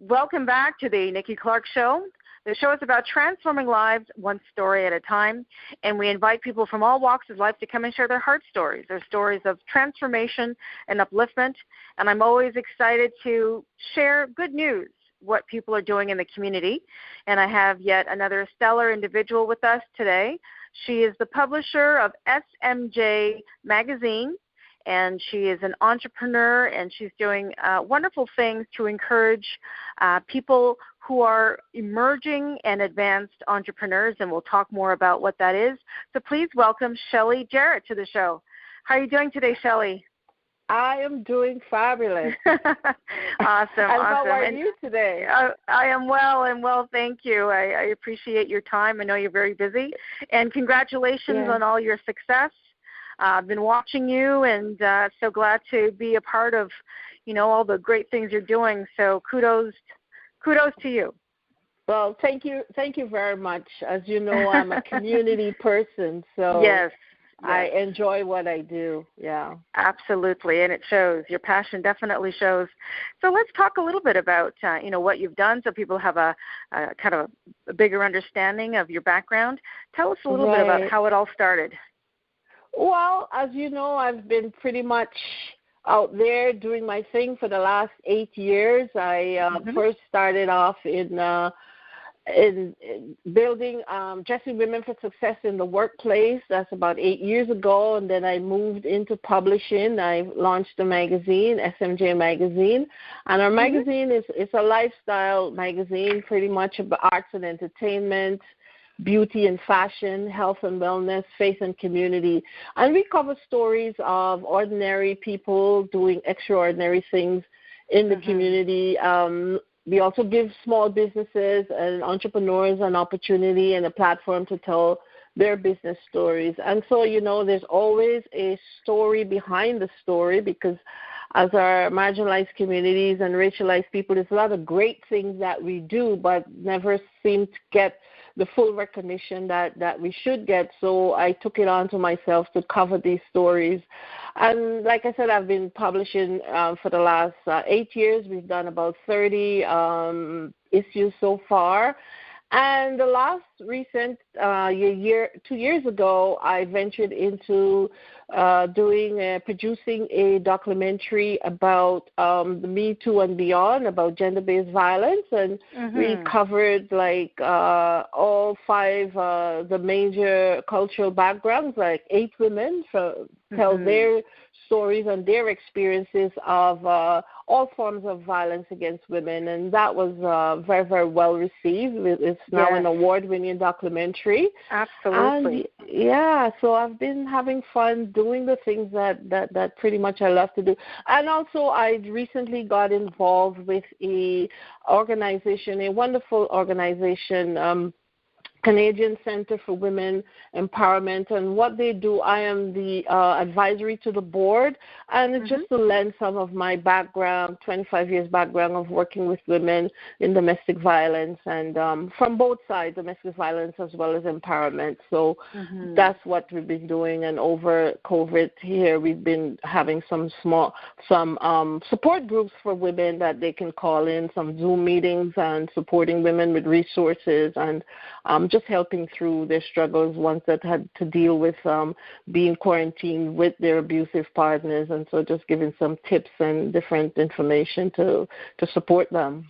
Welcome back to the Nikki Clarke Show. The show is about transforming lives one story at a time, and we invite people from all walks of life to come and share their heart stories, their stories of transformation and upliftment. And I'm always excited to share good news, what people are doing in the community. And I have yet another stellar individual with us today. She is the publisher of SMJ Magazine, and she is an entrepreneur, and she's doing wonderful things to encourage people who are emerging and advanced entrepreneurs, and we'll talk more about what that is. So please welcome Shelley Jarrett to the show. How are you doing today, Shelley? I am doing fabulous. Awesome. And how are you today? I am well, thank you. I appreciate your time. I know you're very busy, and congratulations on all your success. I've been watching you, and so glad to be a part of, all the great things you're doing. So kudos to you. Well, thank you very much. As you know, I'm a community person, so yes. I enjoy what I do. Yeah, absolutely, and it shows. Your passion definitely shows. So let's talk a little bit about what you've done, so people have a kind of a bigger understanding of your background. Tell us a little bit about how it all started. Well, as you know, I've been pretty much out there doing my thing for the last 8 years. I first started off in building, dressing women for success in the workplace. That's about 8 years ago, and then I moved into publishing. I launched a magazine, SMJ Magazine, and our magazine is a lifestyle magazine, pretty much about arts and entertainment, beauty and fashion, health and wellness, faith and community. And we cover stories of ordinary people doing extraordinary things in the community. We also give small businesses and entrepreneurs an opportunity and a platform to tell their business stories. And so, there's always a story behind the story, because as our marginalized communities and racialized people, there's a lot of great things that we do, but never seem to get the full recognition that we should get. So I took it on to myself to cover these stories. And like I said, I've been publishing for the last 8 years. We've done about 30 issues so far. And the last recent 2 years ago, I ventured into producing a documentary about the Me Too and beyond, about gender-based violence, and we covered all 5 the major cultural backgrounds, like 8 women tell their stories and their experiences of all forms of violence against women, and that was very, very well received. It's now an award-winning documentary. Absolutely. And, so I've been having fun doing the things that pretty much I love to do. And also I recently got involved with a wonderful organization, Canadian Center for Women Empowerment, and what they do, I am the advisory to the board, and it's just to lend some of my background, 25 years background of working with women in domestic violence, and from both sides, domestic violence as well as empowerment. So that's what we've been doing, and over COVID here, we've been having some support groups for women that they can call in, some Zoom meetings, and supporting women with resources, and just helping through their struggles, ones that had to deal with being quarantined with their abusive partners, and so just giving some tips and different information to support them.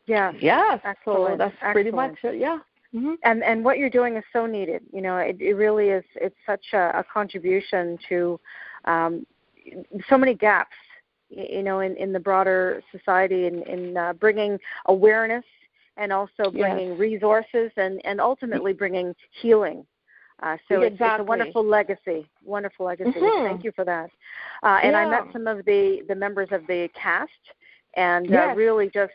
Yeah. So that's pretty much it. Yeah. And what you're doing is so needed. It really is. It's such a contribution to so many gaps, in the broader society, in bringing awareness, and also bringing resources, and ultimately bringing healing. So it's a wonderful legacy. Thank you for that. And I met some of the members of the cast, and really just,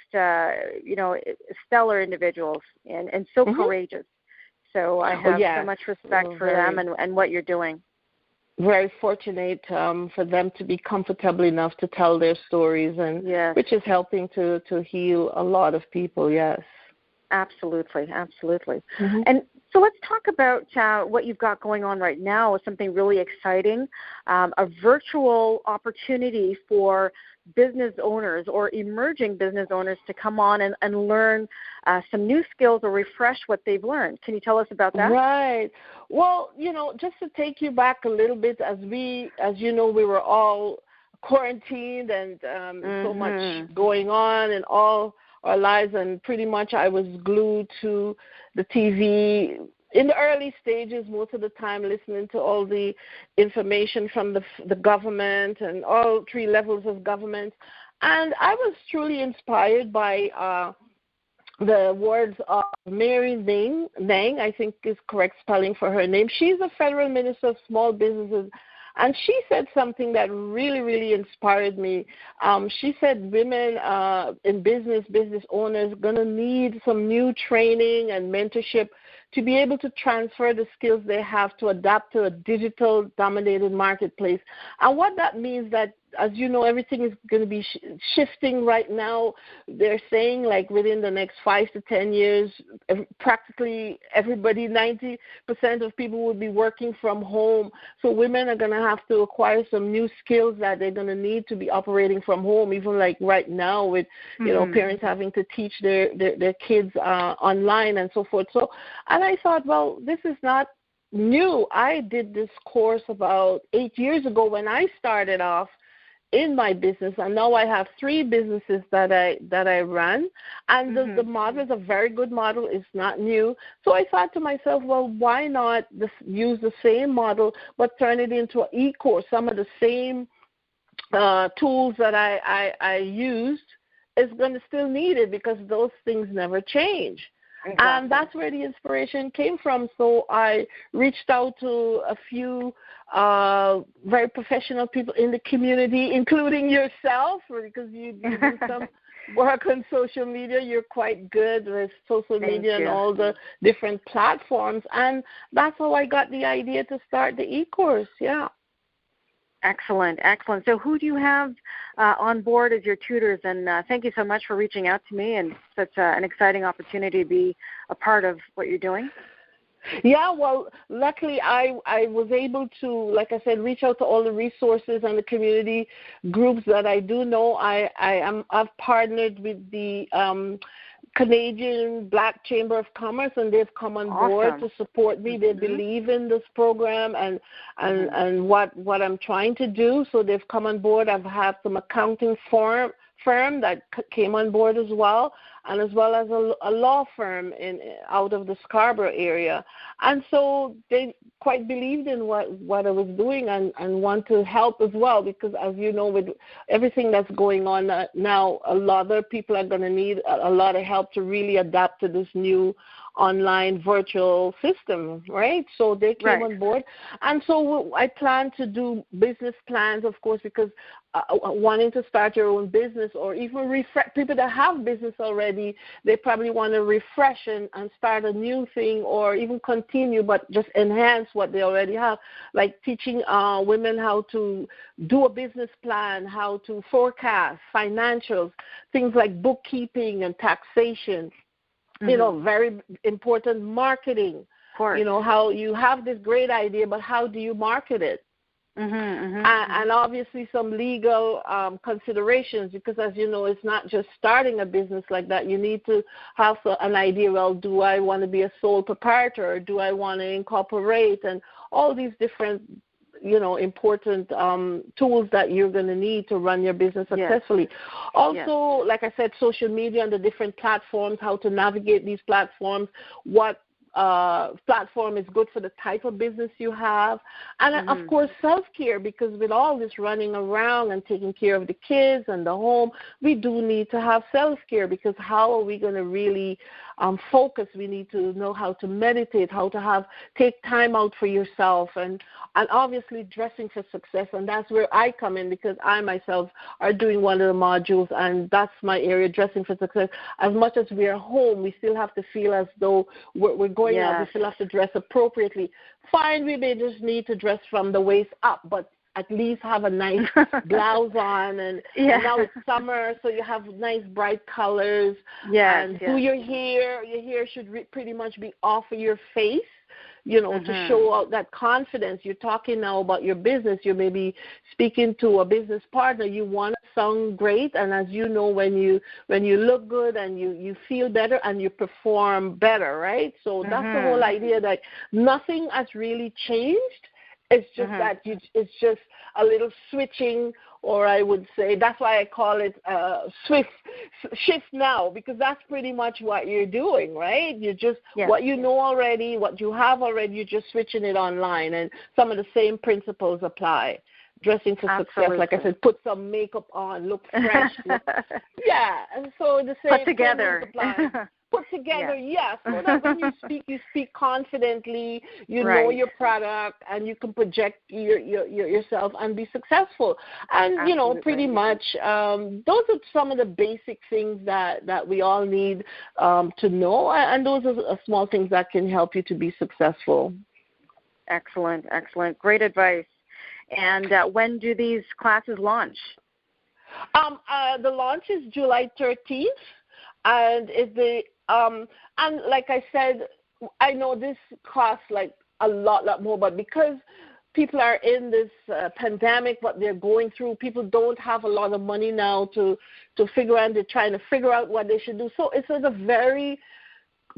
stellar individuals, and so courageous. So I have so much respect for them and what you're doing. Very fortunate for them to be comfortable enough to tell their stories, and which is helping to heal a lot of people. Yes. Absolutely. And So let's talk about what you've got going on right now. Something really exciting, a virtual opportunity for business owners or emerging business owners to come on and learn some new skills or refresh what they've learned. Can you tell us about that? Right. Well, just to take you back a little bit, as you know, we were all quarantined and so much going on in all our lives, and pretty much I was glued to the TV in the early stages, most of the time listening to all the information from the government and all three levels of government. And I was truly inspired by the words of Mary Nang, I think is correct spelling for her name. She's a federal minister of small businesses. And she said something that really, really inspired me. She said women in business owners, are going to need some new training and mentorship to be able to transfer the skills they have to adapt to a digital-dominated marketplace. And what that means that, as you know, everything is going to be shifting right now. They're saying, like, within the next 5 to 10 years, practically everybody, 90% of people will be working from home. So women are going to have to acquire some new skills that they're going to need to be operating from home, even like right now with, parents having to teach their kids online and so forth. So, and I thought, well, this is not new. I did this course about 8 years ago when I started off in my business, and now I have 3 businesses that I run, and the model is a very good model. It's not new. So I thought to myself, well, why not use the same model but turn it into an e-course? Some of the same tools that I used is going to still need it because those things never change. Exactly. And that's where the inspiration came from. So I reached out to a few very professional people in the community, including yourself, because you do some work on social media. You're quite good with social media and all the different platforms. And that's how I got the idea to start the e-course, yeah. Excellent. So who do you have on board as your tutors? And thank you so much for reaching out to me, and such an exciting opportunity to be a part of what you're doing. Yeah, well, luckily I was able to, like I said, reach out to all the resources and the community groups that I do know. I've partnered with the Canadian Black Chamber of Commerce, and they've come on board to support me. They believe in this program and what I'm trying to do, so they've come on board. I've had some accounting firm that came on board as well as a law firm out of the Scarborough area. And so they quite believed in what I was doing and want to help as well, because as you know, with everything that's going on now, a lot of people are going to need a lot of help to really adapt to this new online virtual system, right? So they came on board. And so I plan to do business plans, of course, because wanting to start your own business or even refresh, people that have business already, they probably want to refresh and start a new thing or even continue but just enhance what they already have, like teaching women how to do a business plan, how to forecast financials, things like bookkeeping and taxation. Very important marketing. How you have this great idea, but how do you market it? And obviously some legal considerations, because as you know, it's not just starting a business like that. You need to have an idea, well, do I want to be a sole proprietor or do I want to incorporate, and all these different important tools that you're going to need to run your business successfully. Also, like I said, social media and the different platforms, how to navigate these platforms, what platform is good for the type of business you have. And, of course, self-care, because with all this running around and taking care of the kids and the home, we do need to have self-care, because how are we going to really focus? We need to know how to meditate, how to take time out for yourself, and obviously dressing for success. And that's where I come in, because I myself are doing one of the modules, and that's my area, dressing for success. As much as we are home, we still have to feel as though we're going out. We still have to dress appropriately. Fine, we may just need to dress from the waist up, but at least have a nice blouse on, and now it's summer, so you have nice bright colors. And do your hair. Your hair should pretty much be off of your face, to show out that confidence. You're talking now about your business. You may be speaking to a business partner. You want to sound great, and as you know, when you look good and you feel better and you perform better, right? So that's the whole idea, that nothing has really changed. It's just that it's just a little switching, or I would say that's why I call it shift now, because that's pretty much what you're doing, right? You're just what you know already, what you have already, you're just switching it online, and some of the same principles apply. Dressing for success, like I said, put some makeup on, look fresh. And so the same put together. Put together, so that when you speak confidently, you know your product, and you can project yourself and be successful. And, pretty much those are some of the basic things that we all need to know, and those are small things that can help you to be successful. Excellent. Great advice. And when do these classes launch? The launch is July 13th, and and like I said, I know this costs like a lot more, but because people are in this pandemic, what they're going through, people don't have a lot of money now to figure out. They're trying to figure out what they should do. So it's a very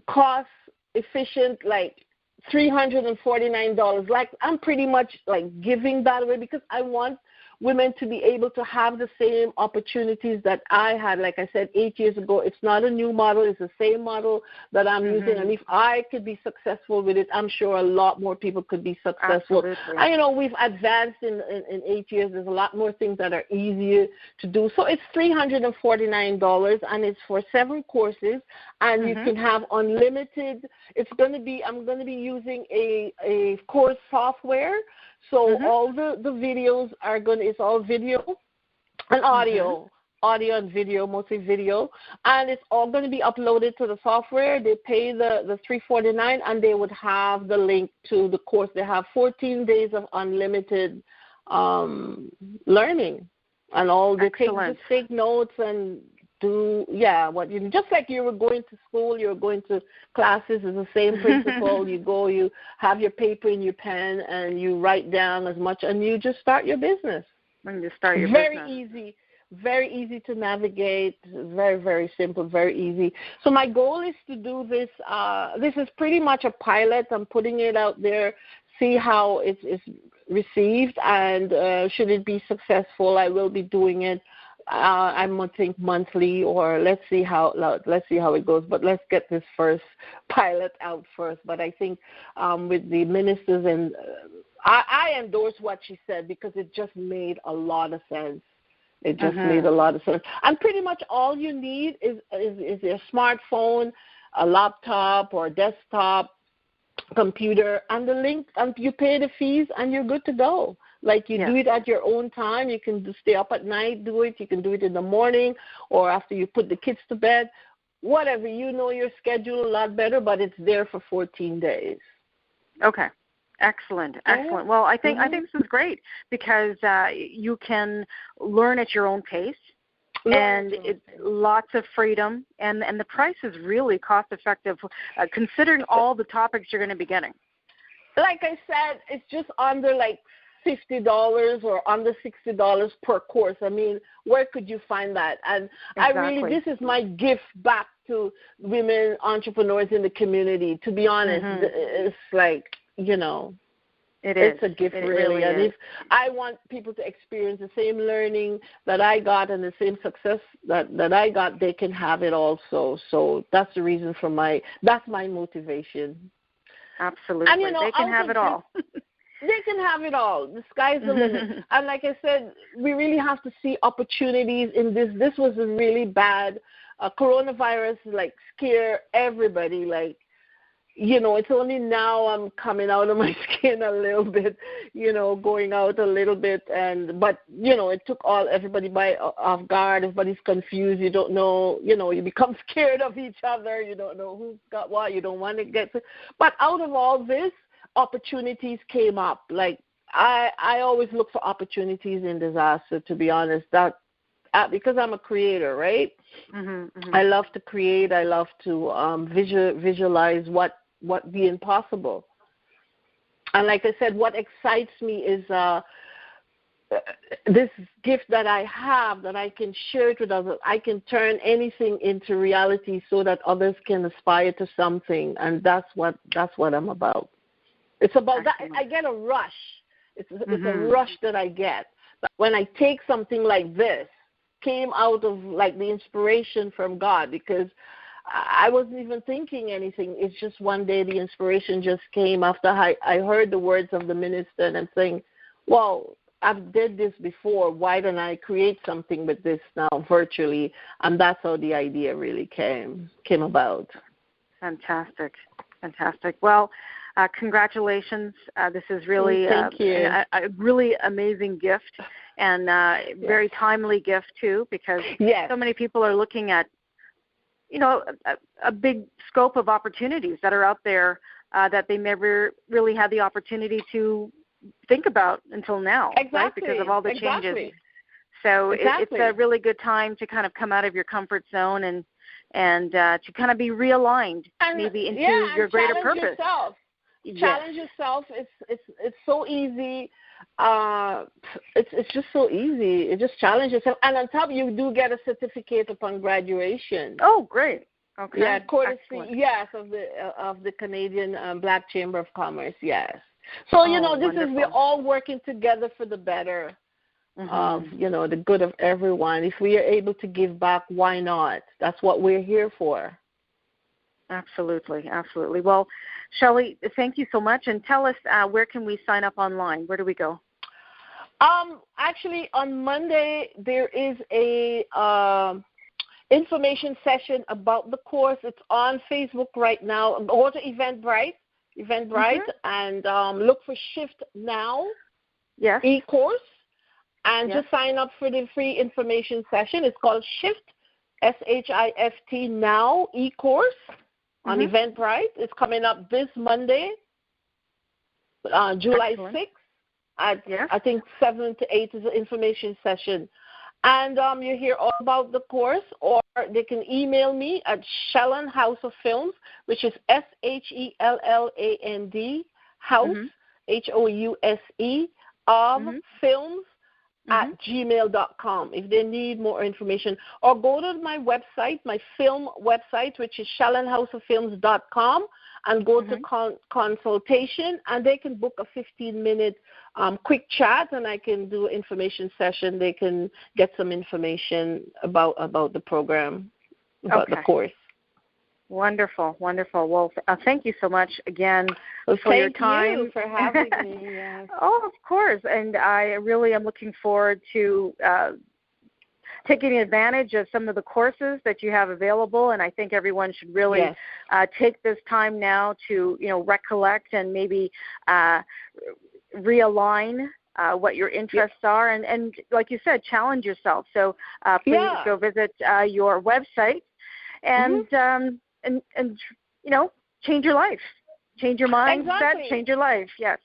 cost efficient, like $349. Like, I'm pretty much like giving that away because I want women to be able to have the same opportunities that I had. Like I said, 8 years ago, it's not a new model. It's the same model that I'm using. And if I could be successful with it, I'm sure a lot more people could be successful. Absolutely. And, we've advanced in 8 years. There's a lot more things that are easier to do. So it's $349, and it's for 7 courses, and you can have unlimited. I'm going to be using a course software. So all the videos it's all video and audio and video, mostly video, and it's all going to be uploaded to the software. They pay the $349, and they would have the link to the course. They have 14 days of unlimited learning, and all they take notes and do just like you were going to school, you're going to classes, is the same principle. You go, you have your paper and your pen, and you write down as much, and you just start your business. And you start your business. Very easy to navigate, very, very simple, very easy. So my goal is to do this. This is pretty much a pilot. I'm putting it out there, see how it's received, and should it be successful, I will be doing it. I'm going to think monthly, or let's see how it goes. But let's get this first pilot out first. But I think with the ministers, and I endorse what she said because it just made a lot of sense. It just made a lot of sense. And pretty much all you need is your smartphone, a laptop or a desktop computer, and the link, and you pay the fees, and you're good to go. Like you do it at your own time. You can stay up at night, do it. You can do it in the morning or after you put the kids to bed. Whatever, you know your schedule a lot better, but it's there for 14 days. Okay. Excellent. Well, I think this is great because you can learn at your own pace. And it's lots of freedom, and the price is really cost-effective considering all the topics you're going to be getting. Like I said, it's just under like $50 or under $60 per course. I mean, where could you find that? And this is my gift back to women entrepreneurs in the community. To be honest, it's like, it's a gift, really. And if I want people to experience the same learning that I got and the same success that I got, they can have it also. So that's the reason that's my motivation. Absolutely. And, they can have it all. They can have it all. The sky's the limit. And like I said, we really have to see opportunities in this. This was a really bad coronavirus, scare everybody. It's only now I'm coming out of my skin a little bit, going out a little bit. But it took everybody off guard. Everybody's confused. You don't know, you become scared of each other. You don't know who's got what. You don't want to get. But out of all this, opportunities came up. Like I always look for opportunities in disaster, to be honest. That because I'm a creator, right? I love to create. I love to visualize what the impossible. And like I said, what excites me is this gift that I have, that I can share it with others. I can turn anything into reality so that others can aspire to something, and that's what I'm about. It's about that. I get a rush. It's a rush that I get. But when I take something like this, came out of like the inspiration from God, because I wasn't even thinking anything. It's just one day the inspiration just came after I heard the words of the minister, and I'm saying, well, I've did this before. Why don't I create something with this now virtually? And that's how the idea really came about. Fantastic. Well, congratulations. This is really a really amazing gift, and very timely gift too, because so many people are looking at, a big scope of opportunities that are out there that they never really had the opportunity to think about until now, right? Because of all the changes. So it's a really good time to kind of come out of your comfort zone and to kind of be realigned, maybe into your greater purpose. Challenge yourself. It's so easy. It's just so easy. It just challenge yourself, and on top you do get a certificate upon graduation. Oh, great. Okay. Yeah, courtesy. Yes, of the Canadian Black Chamber of Commerce. Yes. So we're all working together for the better of the good of everyone. If we are able to give back, why not? That's what we're here for. Absolutely. Well, Shelley, thank you so much, and tell us where can we sign up online? Where do we go? Actually, on Monday there is a information session about the course. It's on Facebook right now. Go to Eventbrite, and look for Shift Now e-course, and just sign up for the free information session. It's called Shift, SHIFT Now e-course on Eventbrite. It's coming up this Monday, July 6th. I think 7 to 8 is the information session. And you hear all about the course, or they can email me at Shelland House of Films, which is SHELLAND House, HOUSE, of films at gmail.com if they need more information. Or go to my website, my film website, which is ShellandHouseOfFilms.com, and go to consultation, and they can book a 15-minute quick chat, and I can do information session. They can get some information about the program, about the course. Wonderful. Well, thank you so much again for your time. Thank you for having me. Yes. Oh, of course. And I really am looking forward to taking advantage of some of the courses that you have available. And I think everyone should really take this time now to, recollect and maybe realign what your interests are. And like you said, challenge yourself. So please go visit your website and change your life, change your mindset, change your life. Yes.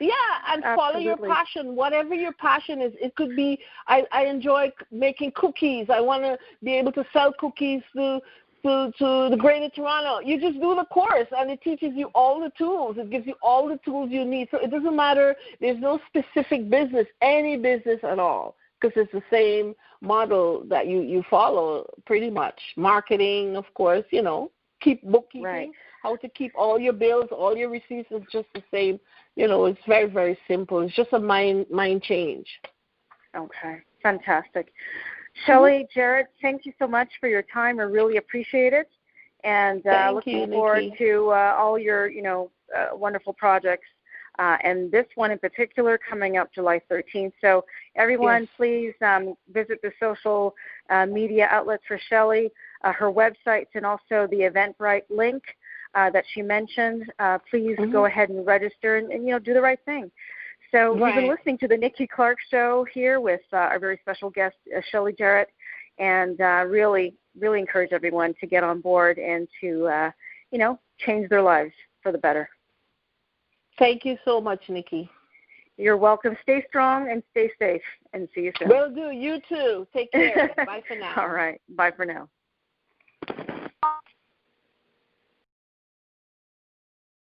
Yeah, and follow your passion, whatever your passion is. It could be, I enjoy making cookies. I want to be able to sell cookies to the Greater Toronto. You just do the course, and it teaches you all the tools. It gives you all the tools you need. So it doesn't matter. There's no specific business, any business at all, because it's the same model that you follow pretty much. Marketing, of course, keep bookkeeping, how to keep all your bills, all your receipts is just the same. It's very, very simple. It's just a mind change. Okay, fantastic. Shelley Jarrett, thank you so much for your time. I really appreciate it. And looking forward to all your, wonderful projects. And this one in particular coming up July 13th. So everyone, please visit the social media outlets for Shelley, her websites, and also the Eventbrite link that she mentioned. Please go ahead and register and do the right thing. So we've been listening to the Nikki Clarke Show here with our very special guest, Shelley Jarrett, and really, really encourage everyone to get on board and to, change their lives for the better. Thank you so much, Nikki. You're welcome. Stay strong and stay safe, and see you soon. Will do. You too. Take care. Bye for now. All right. Bye for now.